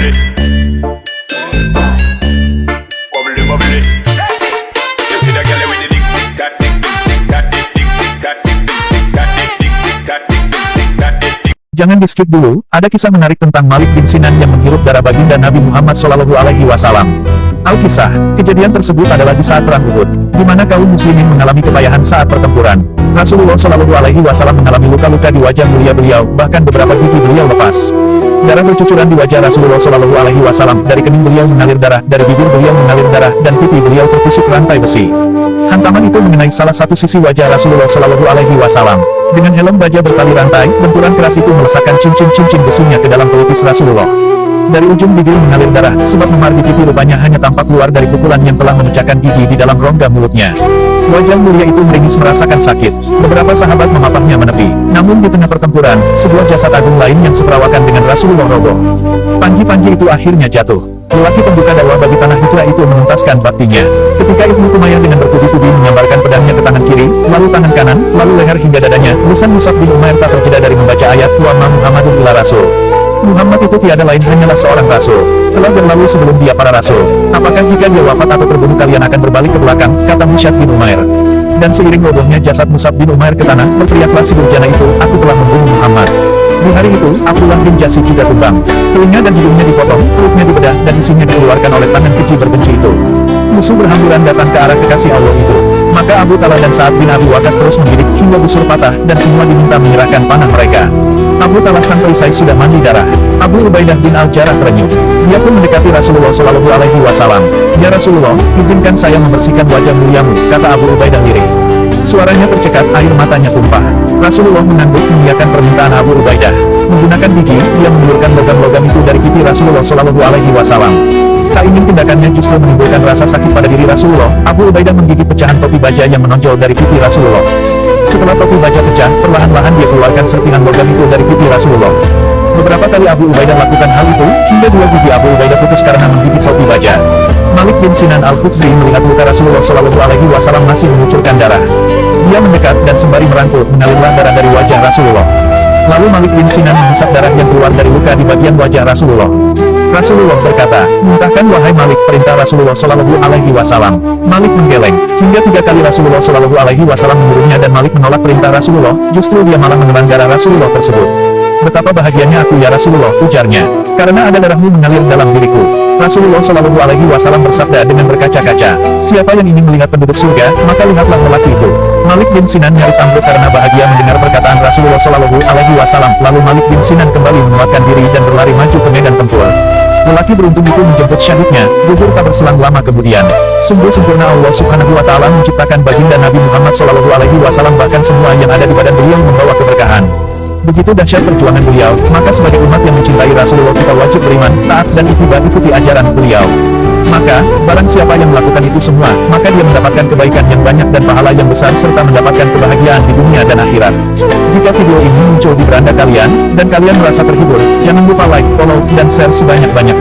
bubbly. Bubbly, bubbly. You see the girl with the dick, dick, cat, dick, dick, cat, dick, dick, cat, dick, dick, cat, dick, dick, cat, dick, dick, cat, dick. Jangan di-skip dulu, ada kisah menarik tentang Malik bin Sinan yang menghirup darah baginda Nabi Muhammad SAW. Alkisah, kejadian tersebut adalah di saat perang Uhud, di mana kaum muslimin mengalami kepayahan saat pertempuran. Rasulullah SAW mengalami luka-luka di wajah mulia beliau, bahkan beberapa gigi beliau lepas. Darah bercucuran di wajah Rasulullah SAW, dari kening beliau mengalir darah, dari bibir beliau mengalir darah, dan pipi beliau tertusuk rantai besi. Hantaman itu mengenai salah satu sisi wajah Rasulullah SAW. Dengan helm baja bertali rantai, benturan keras itu melesakkan cincin-cincin besinya ke dalam pelipis Rasulullah. Dari ujung bibir mengalir darah, sebab memar di pipi rupanya hanya tampak keluar dari pukulan yang telah memecahkan gigi di dalam rongga mulutnya. Wajah mulia itu meringis merasakan sakit. Beberapa sahabat memapahnya menepi. Namun di tengah pertempuran, sebuah jasad agung lain yang seperawakan dengan Rasulullah roboh. Panji-panji itu akhirnya jatuh. Lelaki pembuka dakwah bagi tanah hijrah itu menuntaskan baktinya. Ketika Ibnu Umayyah dengan bertubi-tubi menyambarkan pedangnya ke tangan kiri, lalu tangan kanan, lalu leher hingga dadanya, lisan Mus'ab bin Umair tak terjeda dari membaca ayat "Wa ma Muhammadun illa rasul". Muhammad itu tiada lain hanyalah seorang rasul. Telah berlalu sebelum dia para rasul. Apakah jika dia wafat atau terbunuh kalian akan berbalik ke belakang, kata Mus'ab bin Umair. Dan seiring robohnya jasad Mus'ab bin Umair ke tanah, berteriaklah si durjana itu, "Aku telah membunuh Muhammad." Di hari itu, Abdullah bin Jasir juga tumbang. Telinga dan hidungnya dipotong, perutnya dibedah, dan isinya dikeluarkan oleh tangan keji berbenci itu. Musuh berhamburan datang ke arah kekasih Allah itu. Maka Abu Talha dan Sa'ad bin Abi Waqqas terus membidik hingga busur patah, dan semua diminta menyerahkan panah mereka. Abu Talha sang perisai sudah mandi darah. Abu Ubaidah bin Al-Jarrah terenyuh. Dia pun mendekati Rasulullah SAW. "Ya Rasulullah, izinkan saya membersihkan wajah muliamu," kata Abu Ubaidah lirih. Suaranya tercekat, air matanya tumpah. Rasulullah mengangguk mengiyakan permintaan Abu Ubaidah. Menggunakan gigi, dia mengelurkan logam-logam itu dari pipi Rasulullah SAW. Tak ingin tindakannya justru menimbulkan rasa sakit pada diri Rasulullah, Abu Ubaidah menggigit pecahan topi baja yang menonjol dari pipi Rasulullah. Setelah topi baja pecah, perlahan-lahan dia keluarkan serpihan logam itu dari pipi Rasulullah. Beberapa kali Abu Ubaidah lakukan hal itu, hingga dua gigi Abu Ubaidah putus karena menggigit topi baja. Malik bin Sinan Al-Khuzri melihat luka Rasulullah SAW masih mengucurkan darah. Dia mendekat dan sembari merangkul, mengalirlah darah dari wajah Rasulullah. Lalu Malik bin Sinan menghisap darah yang keluar dari luka di bagian wajah Rasulullah. Rasulullah berkata, "Muntahkan wahai Malik," perintah Rasulullah SAW. Malik menggeleng. Hingga 3 kali Rasulullah SAW menyuruhnya dan Malik menolak perintah Rasulullah, justru dia malah menelan darah Rasulullah tersebut. "Betapa bahagianya aku ya Rasulullah," ujarnya, "karena ada darahmu mengalir dalam diriku." Rasulullah SAW bersabda dengan berkaca-kaca, "Siapa yang ingin melihat penduduk surga, maka lihatlah lelaki itu." Malik bin Sinan nyaris ambruk karena bahagia mendengar perkataan Rasulullah SAW. Lalu Malik bin Sinan kembali menguatkan diri dan berlari maju ke medan tempur. Lelaki beruntung itu menjemput syahidnya, gugur tak berselang lama kemudian. Sungguh sempurna Allah Subhanahu wa Ta'ala menciptakan baginda Nabi Muhammad SAW, bahkan semua yang ada di badan beliau membawa keberkahan. Begitu dahsyat perjuangan beliau, maka sebagai umat yang mencintai Rasulullah kita wajib beriman, taat dan ikuti ajaran beliau. Maka, barang siapa yang melakukan itu semua, maka dia mendapatkan kebaikan yang banyak dan pahala yang besar serta mendapatkan kebahagiaan di dunia dan akhirat. Jika video ini muncul di beranda kalian, dan kalian merasa terhibur, jangan lupa like, follow, dan share sebanyak-banyaknya.